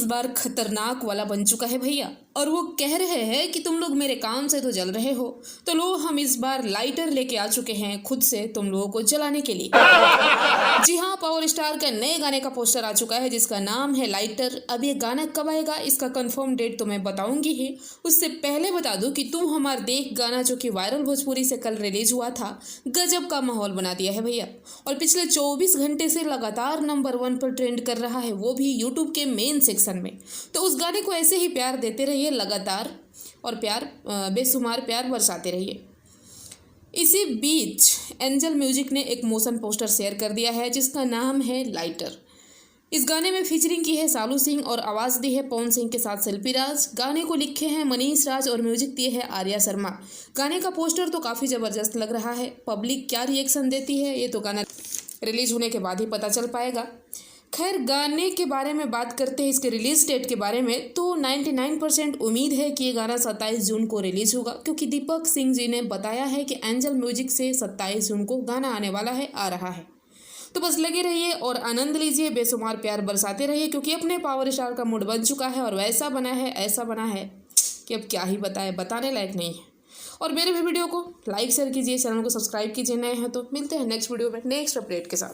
बार खतरनाक वाला बन चुका है भैया, और वो कह रहे हैं कि तुम लोग मेरे काम से तो जल रहे हो, तो लो हम इस बार लाइटर लेके आ चुके हैं खुद से तुम लोगों को जलाने के लिए। जी हाँ, पावर स्टार का नए गाने का पोस्टर आ चुका है जिसका नाम है लाइटर। अब ये गाना कब आएगा इसका कंफर्म डेट तो मैं बताऊंगी ही, उससे पहले बता दूं कि तुम हमार देख गाना जो कि वायरल भोजपुरी से कल रिलीज हुआ था, गजब का माहौल बना दिया है भैया, और पिछले 24 घंटे से लगातार नंबर 1 पर ट्रेंड कर रहा है, वो भी यूट्यूब के मेन सेक्शन में। तो उस गाने को ऐसे ही प्यार देते रहिए लगातार, और प्यार बेशुमार प्यार बरसाते रहिए। इसी बीच एंजल म्यूजिक ने एक मोशन पोस्टर शेयर कर दिया है जिसका नाम है लाइटर। इस गाने में फीचरिंग की है सालू सिंह और आवाज़ दी है पवन सिंह के साथ शिल्पी राज। गाने को लिखे हैं मनीष राज और म्यूजिक दिए है आर्या शर्मा। गाने का पोस्टर तो काफ़ी ज़बरदस्त लग रहा है। पब्लिक क्या रिएक्शन देती है ये तो गाना रिलीज होने के बाद ही पता चल पाएगा। खैर, गाने के बारे में बात करते हैं, इसके रिलीज डेट के बारे में, तो 99% उम्मीद है कि ये गाना 27 जून को रिलीज होगा, क्योंकि दीपक सिंह जी ने बताया है कि एंजल म्यूजिक से 27 जून को गाना आने वाला है, आ रहा है। तो बस लगे रहिए और आनंद लीजिए, बेशुमार प्यार बरसाते रहिए, क्योंकि अपने पावर स्टार का मूड बन चुका है और वैसा बना है, ऐसा बना है कि अब क्या ही बताए, बताने लायक नहीं है। और मेरे भी वीडियो को लाइक शेयर कीजिए, चैनल को सब्सक्राइब कीजिए, नए हैं तो। मिलते हैं नेक्स्ट वीडियो में नेक्स्ट अपडेट के साथ।